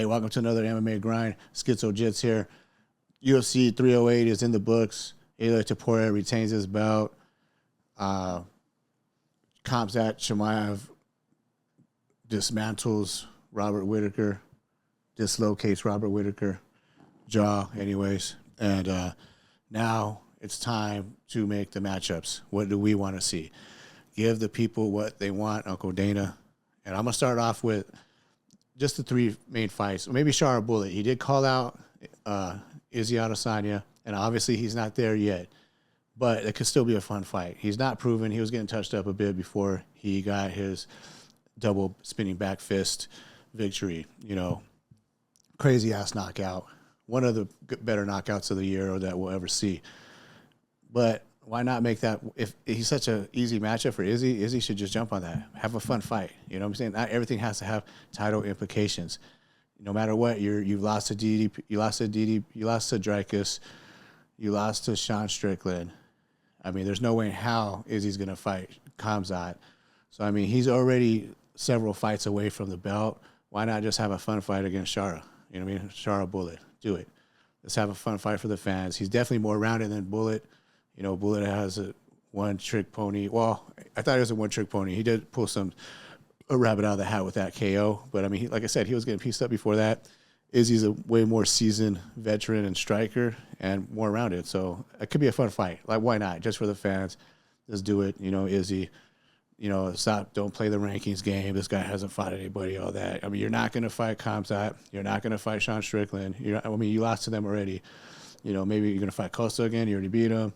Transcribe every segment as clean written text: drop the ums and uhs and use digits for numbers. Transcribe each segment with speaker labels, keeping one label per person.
Speaker 1: Hey, welcome to another MMA grind. Schizo Jits here. UFC 308 is in the books. Ilia Topuria retains his belt. Khamzat Chimaev dismantles Robert Whittaker, dislocates Robert Whittaker jaw anyways. And now it's time to make the matchups. What do we want to see? Give the people what they want, Uncle Dana. And I'm going to start off with just the three main fights. Maybe Shara Bullet. He did call out Izzy Adesanya, and obviously he's not there yet. But it could still be a fun fight. He's not proven. He was getting touched up a bit before he got his double spinning back fist victory. You know, crazy-ass knockout. One of the better knockouts of the year or that we'll ever see. But why not make that? If he's such an easy matchup for Izzy, Izzy should just jump on that. Have a fun fight. You know what I'm saying? Not everything has to have title implications. No matter what, you've lost to DD, you lost to Dricus, you lost to Sean Strickland. I mean, there's no way in how Izzy's going to fight Khamzat. So, I mean, he's already several fights away from the belt. Why not just have a fun fight against Shara? You know what I mean? Shara Bullet. Do it. Let's have a fun fight for the fans. He's definitely more rounded than Bullet. You know, Bullet has a one-trick pony. Well, I thought it was a one-trick pony. He did pull a rabbit out of the hat with that KO. But, I mean, like I said, he was getting pieced up before that. Izzy's a way more seasoned veteran and striker and more rounded. So it could be a fun fight. Like, why not? Just for the fans. Just do it. You know, Izzy, you know, don't play the rankings game. This guy hasn't fought anybody, all that. I mean, you're not going to fight Khamzat. You're not going to fight Sean Strickland. You lost to them already. You know, maybe you're going to fight Costa again. You already beat him.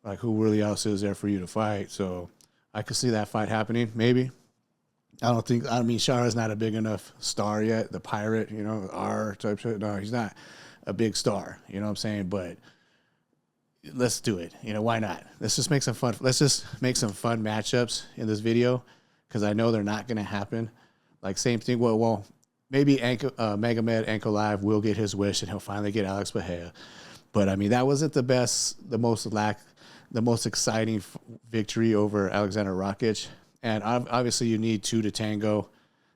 Speaker 1: Like, who really else is there for you to fight? So I could see that fight happening, maybe. I mean, Shara's not a big enough star yet. The pirate, you know, R type shit. No, he's not a big star. You know what I'm saying? But let's do it. You know, why not? Let's just make some fun. Let's just make some fun matchups in this video because I know they're not going to happen. Like, same thing. Well, maybe Magomed Ankalaev will get his wish and he'll finally get Alex Pereira. But, I mean, that wasn't the most exciting victory over Alexander Rakic. And obviously you need two to tango.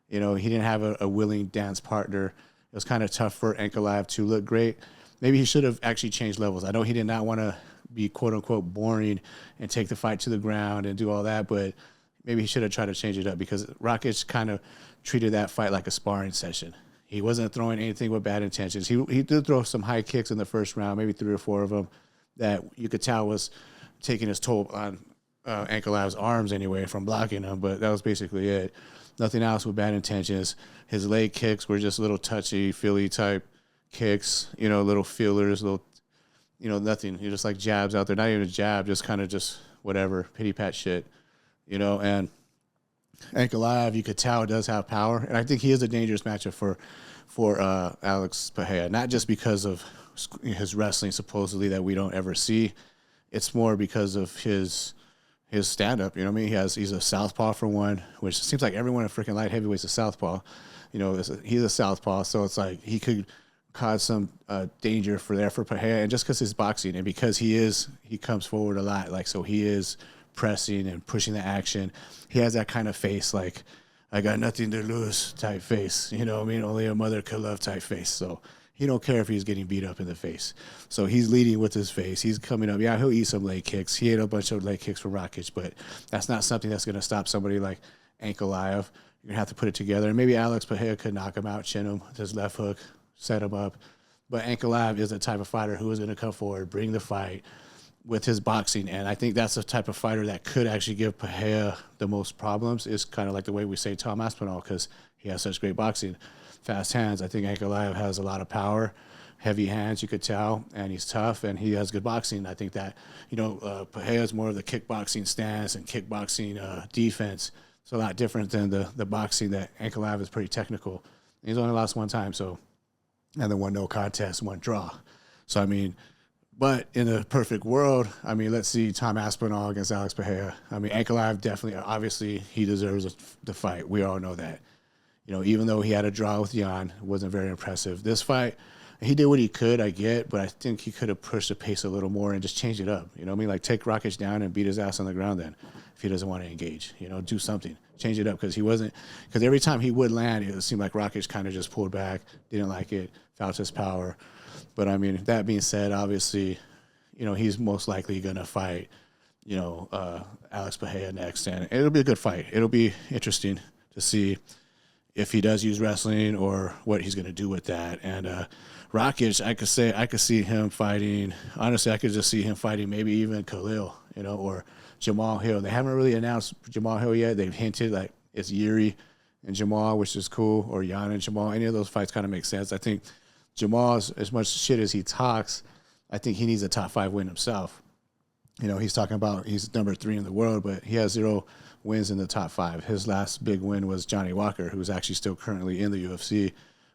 Speaker 1: You know, he didn't have a willing dance partner. It was kind of tough for Ankalaev to look great. Maybe he should have actually changed levels. I know he did not want to be quote-unquote boring and take the fight to the ground and do all that, but maybe he should have tried to change it up because Rakic kind of treated that fight like a sparring session. He wasn't throwing anything with bad intentions. He did throw some high kicks in the first round, maybe 3 or 4 of them, that you could tell was taking his toll on Ankalaev's arms anyway from blocking him, but that was basically it. Nothing else with bad intentions. His leg kicks were just little touchy, Philly type kicks, you know, little feelers, nothing. You're just like jabs out there. Not even a jab, just kind of just whatever, pity pat shit, you know. And Ankalaev, you could tell, does have power, and I think he is a dangerous matchup for Alex Pereira, not just because of his wrestling supposedly that we don't ever see. It's more because of his stand-up, you know what I mean? He's a southpaw for one, which seems like everyone in freaking light heavyweight's a southpaw. You know, he's a southpaw, so it's like he could cause some danger for Pereira, and just because his boxing and because he comes forward a lot, like, so he is pressing and pushing the action. He has that kind of face, like, I got nothing to lose type face, you know what I mean? Only a mother could love type face, so he don't care if he's getting beat up in the face. So he's leading with his face. He's coming up. Yeah, he'll eat some leg kicks. He ate a bunch of leg kicks for Rakic, but that's not something that's going to stop somebody like Ankalaev. You're going to have to put it together. And maybe Alex Pereira could knock him out, chin him with his left hook, set him up. But Ankalaev is the type of fighter who is going to come forward, bring the fight with his boxing. And I think that's the type of fighter that could actually give Pereira the most problems. Is kind of like the way we say Tom Aspinall because he has such great boxing. Fast hands. I think Ankalaev has a lot of power, heavy hands, you could tell, and he's tough, and he has good boxing. I think that, you know, Pereira's more of the kickboxing stance and kickboxing defense. So a lot different than the boxing that Ankalaev is pretty technical. He's only lost one time, so, and then one no contest, one draw. So, I mean, but in a perfect world, I mean, let's see Tom Aspinall against Alex Pereira. I mean, Ankalaev definitely, obviously, he deserves the fight. We all know that. You know, even though he had a draw with Jan, it wasn't very impressive. This fight, He did what he could, I get, but I think he could have pushed the pace a little more and just changed it up. You know what I mean? Like take Rakic down and beat his ass on the ground then if he doesn't want to engage. You know, do something. Change it up because he wasn't – because every time he would land, it seemed like Rakic kind of just pulled back, didn't like it, felt his power. But, I mean, that being said, obviously, you know, he's most likely going to fight, you know, Alex Pereira next. And it'll be a good fight. It'll be interesting to see if he does use wrestling or what he's going to do with that. And Rakic, I could see him fighting. Honestly, I could just see him fighting maybe even Khalil, you know, or Jamal Hill. They haven't really announced Jamal Hill yet. They've hinted like it's Yuri and Jamal, which is cool, or Jan and Jamal. Any of those fights kind of make sense. I think Jamal's, as much shit as he talks, I think he needs a top 5 win himself. You know, he's talking about he's number 3 in the world, but he has 0 wins in the top 5. His last big win was Johnny Walker, who's actually still currently in the UFC,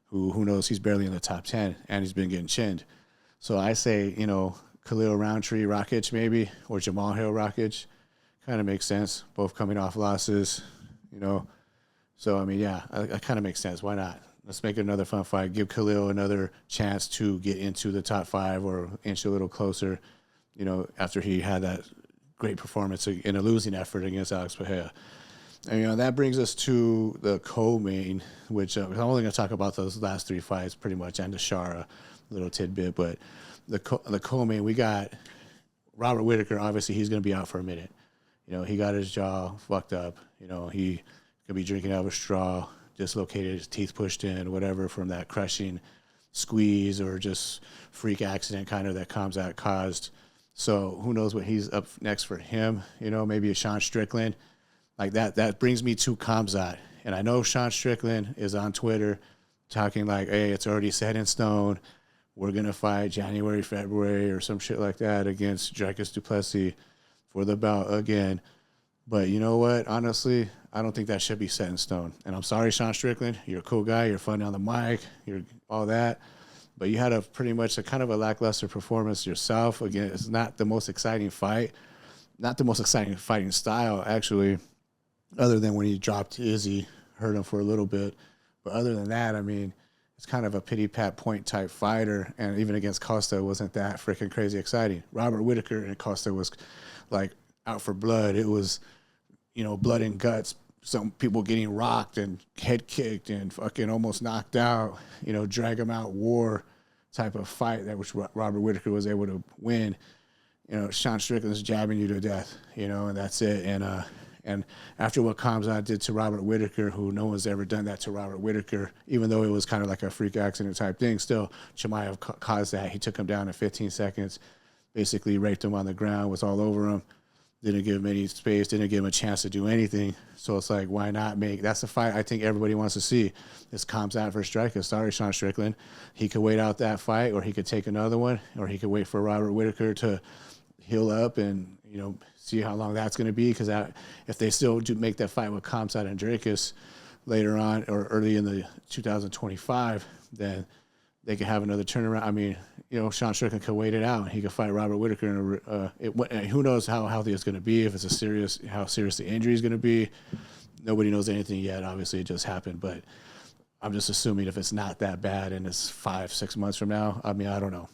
Speaker 1: who knows he's barely in the top 10, and he's been getting chinned. So I say, you know, Khalil Roundtree, Rakic maybe, or Jamal Hill, Rakic, kind of makes sense. Both coming off losses, you know. So, I mean, yeah, that kind of makes sense. Why not? Let's make it another fun fight. Give Khalil another chance to get into the top 5 or inch a little closer, you know, after he had that great performance in a losing effort against Alex Pereira. And, you know, that brings us to the co-main, which I'm only going to talk about those last 3 fights pretty much, and the Shara little tidbit. But the co-main, we got Robert Whittaker. Obviously, he's going to be out for a minute. You know, he got his jaw fucked up. You know, he could be drinking out of a straw, dislocated, his teeth pushed in, whatever, from that crushing squeeze or just freak accident kind of that Khamzat caused. So who knows what he's up next for him? You know, maybe a Sean Strickland. Like that brings me to Khamzat. And I know Sean Strickland is on Twitter talking like, hey, it's already set in stone. We're going to fight January, February, or some shit like that against Dricus du Plessis for the bout again. But you know what? Honestly, I don't think that should be set in stone. And I'm sorry, Sean Strickland. You're a cool guy. You're funny on the mic. You're all that. But you had a pretty much a kind of a lackluster performance yourself. Again, it's not the most exciting fight. Not the most exciting fighting style, actually, other than when he dropped Izzy, hurt him for a little bit. But other than that, I mean, it's kind of a pity-pat point type fighter. And even against Costa, it wasn't that freaking crazy exciting. Robert Whittaker and Costa was like out for blood. It was, you know, blood and guts. Some people getting rocked and head kicked and fucking almost knocked out, you know, drag them out war type of fight that which Robert Whittaker was able to win. You know, Sean Strickland's jabbing you to death, you know, and that's it. And after what Khamzat did to Robert Whittaker, who no one's ever done that to Robert Whittaker, even though it was kind of like a freak accident type thing, still Chimaev caused that. He took him down in 15 seconds, basically raped him on the ground, was all over him. Didn't give him any space, didn't give him a chance to do anything. So it's like, why not make – that's the fight I think everybody wants to see. It's Khamzat versus Dricus. Sorry, Sean Strickland. He could wait out that fight, or he could take another one, or he could wait for Robert Whittaker to heal up and, you know, see how long that's going to be. Because if they still do make that fight with Khamzat and Dricus later on or early in the 2025, then they could have another turnaround. I mean, you know, Sean Strickland could wait it out. He could fight Robert Whittaker. Who knows how healthy it's going to be, if it's how serious the injury is going to be. Nobody knows anything yet. Obviously, it just happened. But I'm just assuming if it's not that bad and it's 5-6 months from now, I mean, I don't know.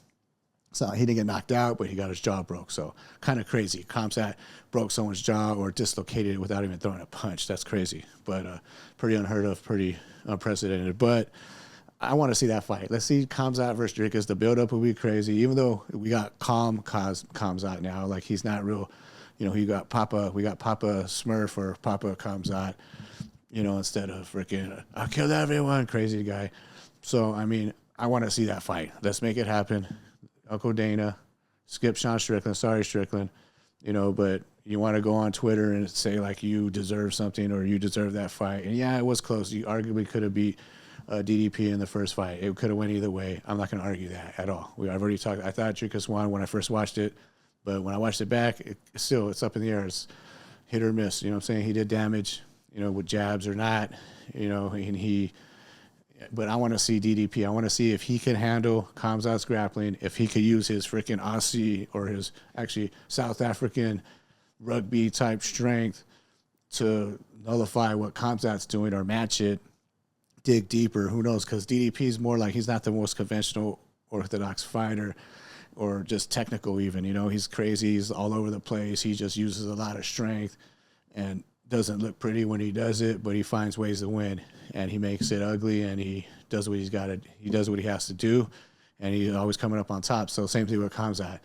Speaker 1: So he didn't get knocked out, but he got his jaw broke. So kind of crazy. Khamzat broke someone's jaw or dislocated it without even throwing a punch. That's crazy. But pretty unheard of, pretty unprecedented. But I want to see that fight. Let's see Khamzat versus Dricus. The build-up will be crazy. Even though we got calm Khamzat now, like he's not real. You know, we got Papa Smurf or Papa Khamzat, you know, instead of freaking, I killed everyone, crazy guy. So, I mean, I want to see that fight. Let's make it happen. Uncle Dana, skip Sean Strickland. Sorry, Strickland. You know, but you want to go on Twitter and say, like, you deserve something or you deserve that fight. And, yeah, it was close. You arguably could have beat DDP in the first fight. It could have went either way. I'm not going to argue that at all. I've already talked. I thought Dricus won when I first watched it. But when I watched it back, it's up in the air. It's hit or miss. You know what I'm saying? He did damage, you know, with jabs or not. You know, but I want to see DDP. I want to see if he can handle Khamzat's grappling, if he could use his freaking Aussie or his actually South African rugby type strength to nullify what Khamzat's doing or match it, dig deeper. Who knows? Because DDP is more like, he's not the most conventional orthodox fighter or just technical even. You know, he's crazy. He's all over the place. He just uses a lot of strength and doesn't look pretty when he does it, but he finds ways to win, and he makes it ugly, and he does what he does what he has to do, and he's always coming up on top. So same thing with Khamzat.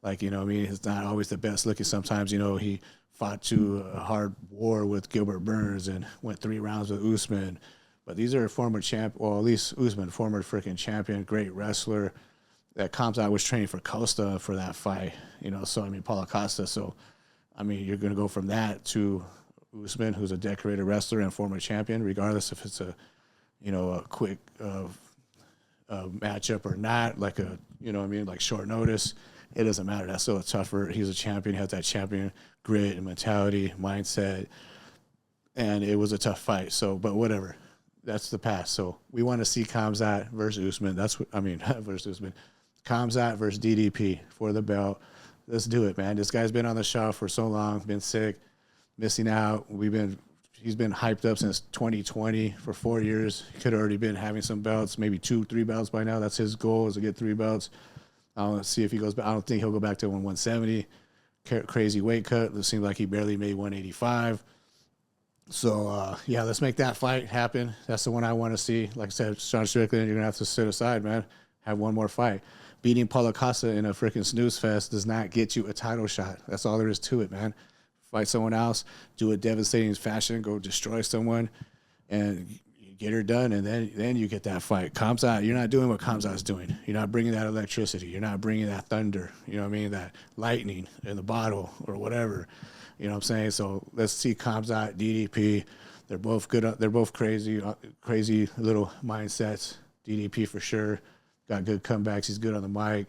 Speaker 1: Like, you know, I mean, he's not always the best looking. Sometimes, you know, he fought to a hard war with Gilbert Burns and went 3 rounds with Usman. But these are former champ, well, at least Usman, former freaking champion, great wrestler. That Khamzat was training for Costa for that fight, you know. So I mean, Paulo Costa. So I mean, you're going to go from that to Usman, who's a decorated wrestler and former champion, regardless if it's a, you know, a quick matchup or not, like a, you know what I mean, like short notice. It doesn't matter. That's still a tougher. He's a champion. He has that champion grit and mentality, mindset, and it was a tough fight. So, but whatever. That's the past. So we want to see Khamzat versus Usman. That's what I mean. Versus Usman. Khamzat versus DDP for the belt. Let's do it, man. This guy's been on the shelf for so long, been sick, missing out. He's been hyped up since 2020 for 4 years. He could have already been having some belts, maybe 2-3 belts by now. That's his goal, is to get 3 belts. I don't see if he goes back. I don't think he'll go back to 170. Crazy weight cut. It seems like he barely made 185. So, yeah, let's make that fight happen. That's the one I want to see. Like I said, Sean Strickland, you're going to have to sit aside, man. Have one more fight. Beating Paulo Costa in a freaking snooze fest does not get you a title shot. That's all there is to it, man. Fight someone else, do it devastating fashion, go destroy someone, and get her done, and then you get that fight. Khamzat, you're not doing what Khamzat's doing. You're not bringing that electricity. You're not bringing that thunder. You know what I mean? That lightning in the bottle or whatever. You know what I'm saying? So let's see Khamzat, DDP. They're both good. They're both crazy little mindsets. DDP for sure. Got good comebacks. He's good on the mic.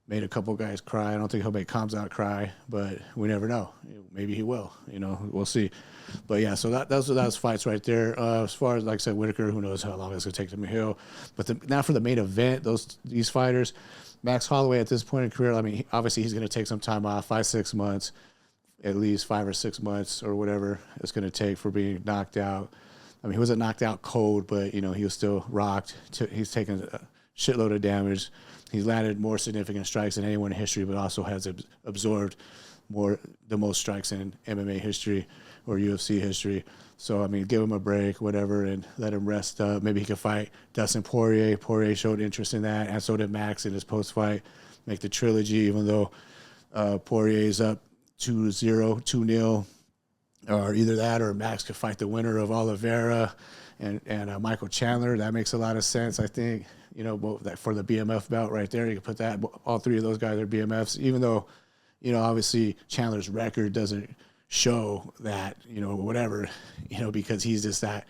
Speaker 1: Made a couple guys cry. I don't think he'll make Khamzat cry, but we never know. Maybe he will. You know, we'll see. But yeah, so those fights right there. As far as, like I said, Whitaker, who knows how long it's gonna take to Hill. But now for the main event, these fighters, Max Holloway at this point in career, I mean, obviously he's gonna take some time off, 5-6 months, at least 5 or 6 months or whatever it's gonna take for being knocked out. I mean, he wasn't knocked out cold, but you know, he was still rocked. He's taken a shitload of damage. He's landed more significant strikes than anyone in history, but also has absorbed the most strikes in MMA history or UFC history. So, I mean, give him a break, whatever, and let him rest up. Maybe he could fight Dustin Poirier. Poirier showed interest in that, and so did Max in his post-fight. Make the trilogy, even though Poirier's up 2-0, 2-0, or either that or Max could fight the winner of Oliveira and Michael Chandler. That makes a lot of sense, I think. You know, both that for the BMF belt right there, you can put that. All 3 of those guys are BMFs, even though, you know, obviously Chandler's record doesn't show that, you know, whatever, you know, because he's just that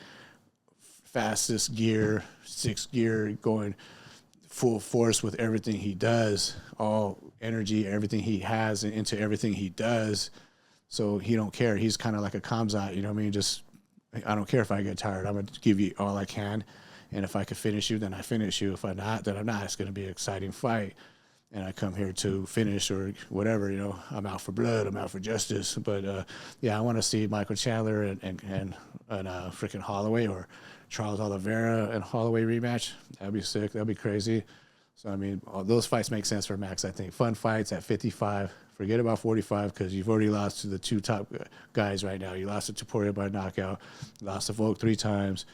Speaker 1: fastest gear, 6th gear, going full force with everything he does, all energy, everything he has into everything he does. So he don't care. He's kind of like a Khamzat, you know what I mean? Just, I don't care if I get tired. I'm going to give you all I can. And if I can finish you, then I finish you. If I'm not, then I'm not. It's going to be an exciting fight. And I come here to finish or whatever, you know. I'm out for blood. I'm out for justice. But, yeah, I want to see Michael Chandler and freaking Holloway or Charles Oliveira and Holloway rematch. That'd be sick. That'd be crazy. So, I mean, all those fights make sense for Max, I think. Fun fights at 55. Forget about 45 because you've already lost to the 2 top guys right now. You lost to Poirier by knockout. You lost to Volk 3 times.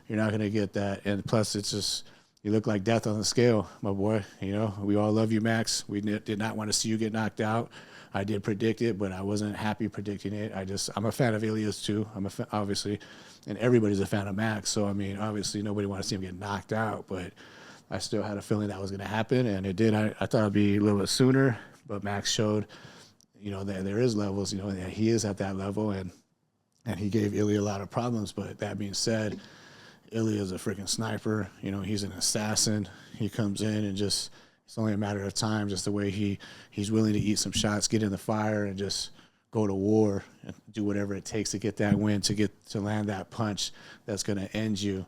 Speaker 1: You're not going to get that. And plus, it's just, you look like death on the scale, my boy. You know, we all love you, Max. We did not want to see you get knocked out. I did predict it, but I wasn't happy predicting it. I'm a fan of Ilias, too. Obviously. And everybody's a fan of Max. So, I mean, obviously, nobody wants to see him get knocked out. But I still had a feeling that was going to happen. And it did. I thought it would be a little bit sooner. But Max showed, you know, that there is levels. You know, that he is at that level. And he gave Ilya a lot of problems. But that being said, Ilya is a freaking sniper. You know, he's an assassin. He comes in and just, it's only a matter of time, just the way he's willing to eat some shots, get in the fire, and just go to war and do whatever it takes to get that win, to land that punch that's going to end you.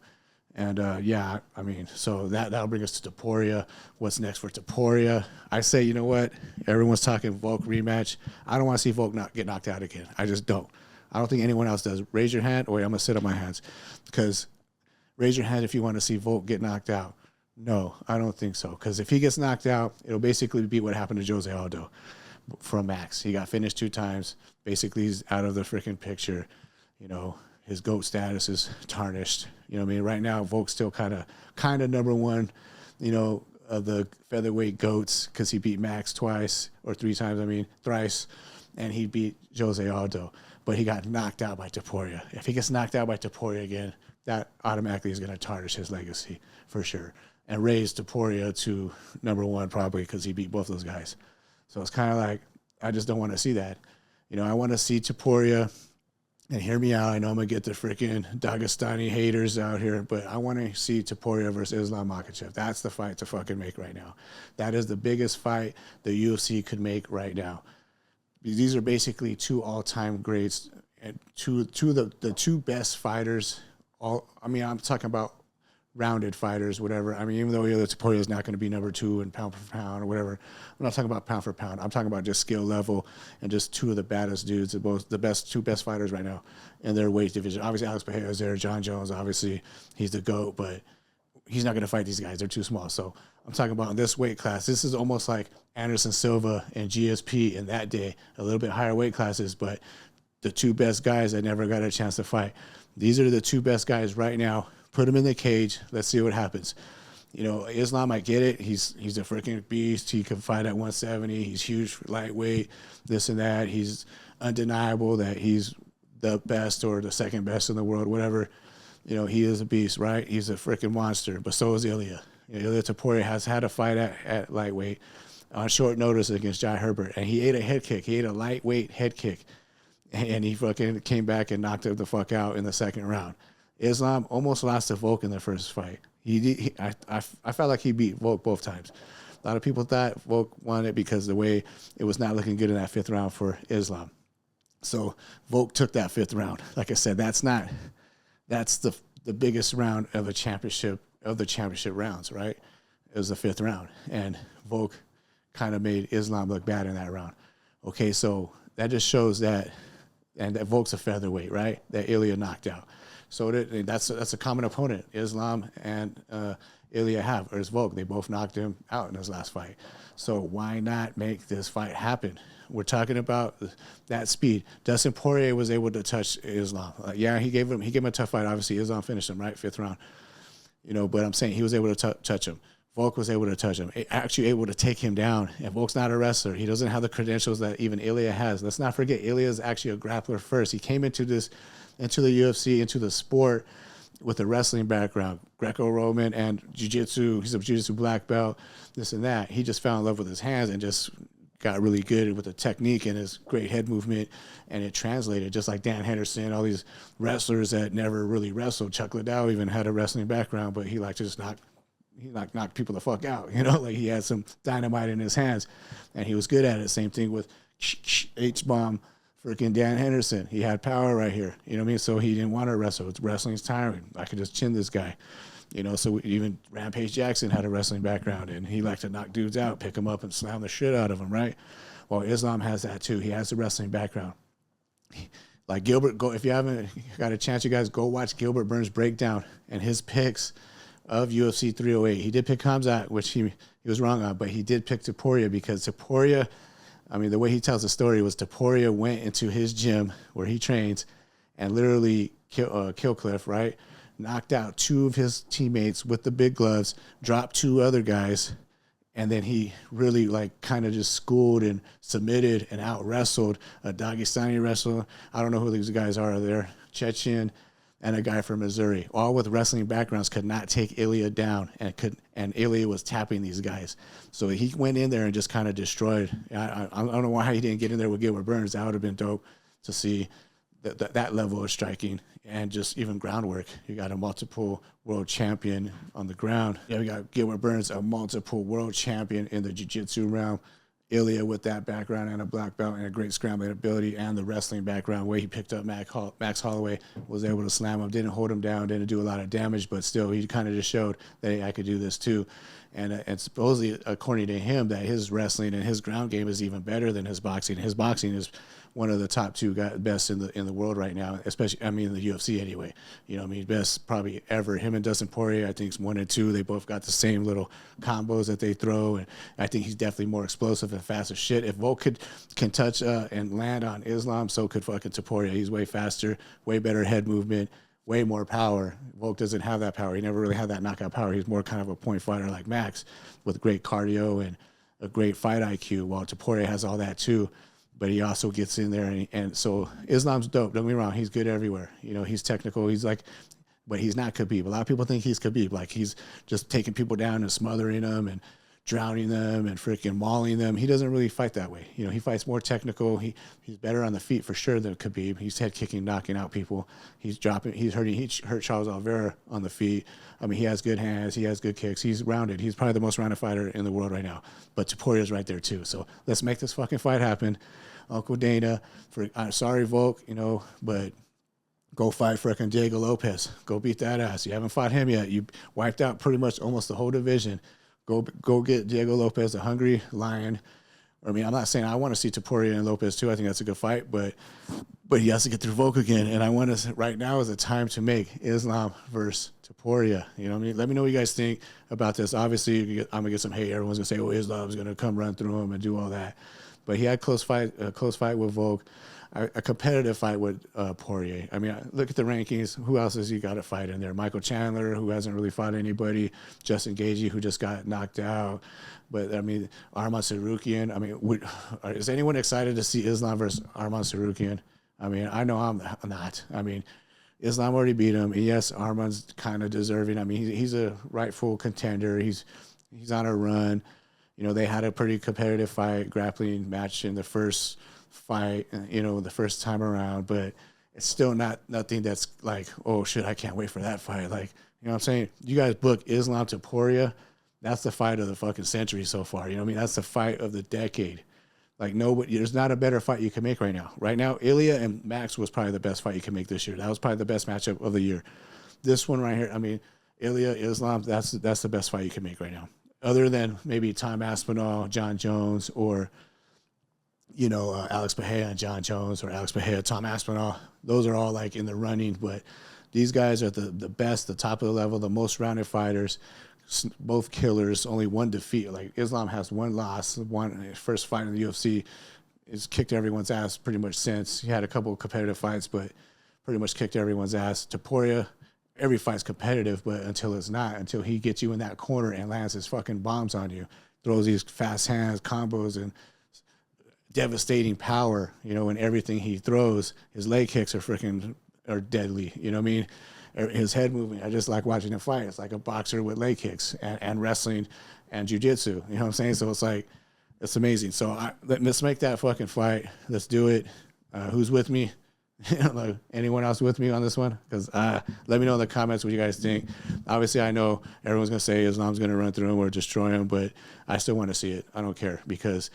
Speaker 1: And, yeah, I mean, so that'll bring us to Topuria. What's next for Topuria? I say, you know what? Everyone's talking Volk rematch. I don't want to see Volk get knocked out again. I just don't. I don't think anyone else does. Raise your hand. Wait, I'm going to sit on my hands because raise your hand if you want to see Volk get knocked out. No, I don't think so. Because if he gets knocked out, it'll basically be what happened to Jose Aldo from Max. He got finished 2 times. Basically, he's out of the freaking picture. You know, his GOAT status is tarnished. You know what I mean? Right now, Volk's still kind of number one, you know, of the featherweight GOATs because he beat Max twice or 3 times, thrice, and he beat Jose Aldo. But he got knocked out by Topuria. If he gets knocked out by Topuria again, that automatically is going to tarnish his legacy for sure and raise Topuria to number one probably because he beat both those guys. So it's kind of like, I just don't want to see that. You know, I want to see Topuria, and hear me out. I know I'm going to get the freaking Dagestani haters out here, but I want to see Topuria versus Islam Makhachev. That's the fight to fucking make right now. That is the biggest fight the UFC could make right now. These are basically 2 all-time greats and the 2 best fighters. I'm talking about rounded fighters, whatever. I mean, even though Topuria is not going to be number 2 in pound for pound or whatever, I'm not talking about pound for pound. I'm talking about just skill level and just 2 of the baddest dudes, the 2 best fighters right now in their weight division. Obviously, Alex Pereira is there. John Jones, obviously, he's the GOAT, but he's not going to fight these guys. They're too small. So I'm talking about in this weight class. This is almost like Anderson Silva and GSP in that day, a little bit higher weight classes, but the 2 best guys that never got a chance to fight. These are the 2 best guys right now. Put him in the cage. Let's see what happens. You know, Islam, I get it. He's a freaking beast. He can fight at 170. He's huge, lightweight, this and that. He's undeniable that he's the best or the second best in the world, whatever. You know, he is a beast, right? He's a freaking monster, but so is Ilya. You know, Ilya Topuria has had a fight at lightweight on short notice against Jai Herbert, and he ate a head kick. He ate a lightweight head kick, and he fucking came back and knocked him the fuck out in the second round. Islam almost lost to Volk in the first fight. I felt like he beat Volk both times. A lot of people thought Volk won it because the way it was not looking good in that 5th round for Islam. So Volk took that 5th round. Like I said, that's the biggest round of the championship rounds, right? It was the 5th round, and Volk kind of made Islam look bad in that round. Okay, so that just shows that Volk's a featherweight, right? That Ilya knocked out. So that's a common opponent. Islam and Ilya have, or is Volk. They both knocked him out in his last fight. So why not make this fight happen? We're talking about that speed. Dustin Poirier was able to touch Islam. Yeah, he gave him a tough fight. Obviously, Islam finished him, right? 5th round. You know, but I'm saying he was able to touch him. Volk was able to touch him, actually able to take him down. And Volk's not a wrestler. He doesn't have the credentials that even Ilya has. Let's not forget, Ilya is actually a grappler first. He came into the UFC, into the sport with a wrestling background, Greco-Roman and jiu-jitsu. He's a jiu-jitsu black belt, this and that. He just fell in love with his hands and just got really good with the technique and his great head movement, and it translated just like Dan Henderson, all these wrestlers that never really wrestled. Chuck Liddell even had a wrestling background, but he liked to just knock people the fuck out, you know, like he had some dynamite in his hands and he was good at it. Same thing with H-bomb, freaking Dan Henderson. He had power right here, you know what I mean? So he didn't want to wrestle. Wrestling's tiring. I could just chin this guy, you know. So even Rampage Jackson had a wrestling background and he liked to knock dudes out, pick them up and slam the shit out of them, right? Well, Islam has that too. He has the wrestling background. Like Gilbert, if you haven't got a chance, you guys go watch Gilbert Burns' breakdown and his picks of UFC 308. He did pick Khamzat, which he was wrong on, but he did pick Topuria because Topuria, I mean, the way he tells the story was Topuria went into his gym where he trains and literally kill Cliff, right? Knocked out 2 of his teammates with the big gloves, dropped 2 other guys, and then he really like kind of just schooled and submitted and out wrestled a Dagestani wrestler. I don't know who these guys are there, Chechen, and a guy from Missouri, all with wrestling backgrounds, could not take Ilya down, and Ilya was tapping these guys. So he went in there and just kind of destroyed. I don't know why he didn't get in there with Gilbert Burns. That would have been dope to see that level of striking and just even groundwork. You got a multiple world champion on the ground. Yeah, we got Gilbert Burns, a multiple world champion in the jiu-jitsu realm. Ilya with that background and a black belt and a great scrambling ability and the wrestling background where he picked up Max Holloway, was able to slam him, didn't hold him down, didn't do a lot of damage, but still he kind of just showed that hey, I could do this too. And supposedly, according to him, that his wrestling and his ground game is even better than his boxing. His boxing is one of the top two best in the world right now, especially, I mean, in the UFC anyway. You know, I mean, best probably ever. Him and Dustin Poirier, I think, is 1 and 2. They both got the same little combos that they throw, and I think he's definitely more explosive and fast as shit. If Volk can touch and land on Islam, so could fucking Topuria. He's way faster, way better head movement, way more power. Volk doesn't have that power. He never really had that knockout power. He's more kind of a point fighter like Max with great cardio and a great fight IQ, while Topuria has all that too. But he also gets in there, and so Islam's dope. Don't get me wrong, he's good everywhere. You know, he's technical. He's like, but he's not Khabib. A lot of people think he's Khabib, like he's just taking people down and smothering them and drowning them and freaking mauling them. He doesn't really fight that way. You know, he fights more technical. He's better on the feet for sure than Khabib. He's head kicking, knocking out people. He hurt Charles Oliveira on the feet. I mean, he has good hands. He has good kicks. He's rounded. He's probably the most rounded fighter in the world right now. But Topuria's right there too. So let's make this fucking fight happen. Uncle Dana, I'm sorry, Volk, you know, but go fight frickin' Diego Lopez. Go beat that ass. You haven't fought him yet. You wiped out pretty much almost the whole division. Go get Diego Lopez, a hungry lion. I mean, I'm not saying I want to see Topuria and Lopez too. I think that's a good fight, but he has to get through Volk again. And I want to, right now is the time to make Islam versus Topuria. You know what I mean? Let me know what you guys think about this. Obviously, I'm going to get some hate. Everyone's going to say, oh, Islam's going to come run through him and do all that. But he had a close fight with Volk, a competitive fight with Poirier. I mean, look at the rankings. Who else has he got to fight in there? Michael Chandler, who hasn't really fought anybody. Justin Gaethje, who just got knocked out. But, I mean, Arman Tsarukyan. I mean, is anyone excited to see Islam versus Arman Tsarukyan? I mean, I know I'm not. I mean, Islam already beat him. Yes, Arman's kind of deserving. I mean, he's a rightful contender. He's on a run. You know, they had a pretty competitive grappling match in the first fight, you know, the first time around, but it's still nothing that's like, oh shit, I can't wait for that fight. Like, you know what I'm saying? You guys book Islam Topuria, that's the fight of the fucking century so far. You know what I mean? That's the fight of the decade. Like, nobody, there's not a better fight you can make right now. Right now, Ilya and Max was probably the best fight you can make this year. That was probably the best matchup of the year. This one right here, I mean, Ilya, Islam, that's the best fight you can make right now. Other than maybe Tom Aspinall, John Jones, or, you know, Alex Pereira and John Jones, or Alex Pereira, Tom Aspinall. Those are all like in the running, but these guys are the best, the top of the level, the most rounded fighters, both killers, only one defeat. Like, Islam has one loss, first fight in the UFC. He's kicked everyone's ass pretty much since. He had a couple of competitive fights, but pretty much kicked everyone's ass. Topuria, every fight's competitive, but until it's not, until he gets you in that corner and lands his fucking bombs on you, throws these fast hands, combos, and devastating power, you know, and everything he throws, his leg kicks are deadly, you know what I mean? His head movement, I just like watching him fight. It's like a boxer with leg kicks and wrestling and jiu-jitsu, you know what I'm saying? So it's like, it's amazing. So let's make that fucking fight. Let's do it. Who's with me? Like, anyone else with me on this one? Because let me know in the comments what you guys think. Obviously, I know everyone's going to say Islam's going to run through him or destroy him, but I still want to see it. I don't care, because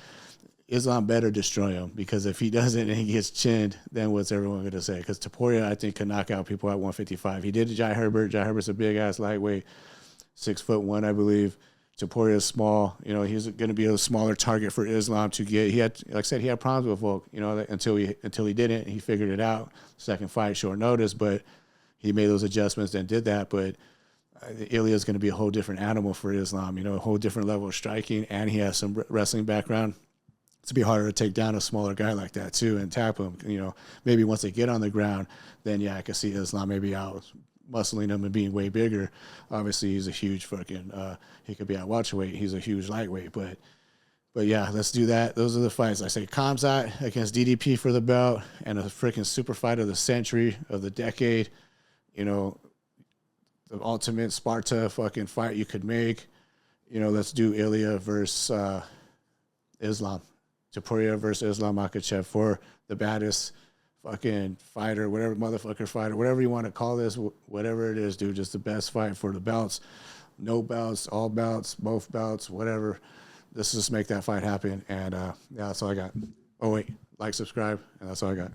Speaker 1: Islam better destroy him, because if he doesn't and he gets chinned, then what's everyone going to say? Because Topuria, I think, can knock out people at 155. He did to Jai Herbert. Jai Herbert's a big-ass lightweight, 6'1", I believe. Topuria is small. You know, he's going to be a smaller target for Islam to get. He had, like I said, he had problems with Volk, you know, until he didn't. He figured it out. Second fight, short notice, but he made those adjustments and did that. But Ilya is going to be a whole different animal for Islam, you know, a whole different level of striking, and he has some wrestling background. It's be harder to take down a smaller guy like that too and tap him. You know, maybe once they get on the ground, then yeah, I can see Islam maybe out muscling him and being way bigger. Obviously, he's a huge fucking. He could be at welterweight. He's a huge lightweight, but yeah, let's do that. Those are the fights. I say Khamzat against DDP for the belt, and a freaking super fight of the century, of the decade. You know, the ultimate Sparta fucking fight you could make. You know, let's do Ilya versus Islam. Topuria versus Islam Makhachev for the baddest fucking fighter, whatever motherfucker fighter, whatever you want to call this, whatever it is, dude, just the best fight for the belts. No belts, all belts, both belts, whatever. Let's just make that fight happen. And yeah, that's all I got. Oh, wait, like, subscribe, and that's all I got.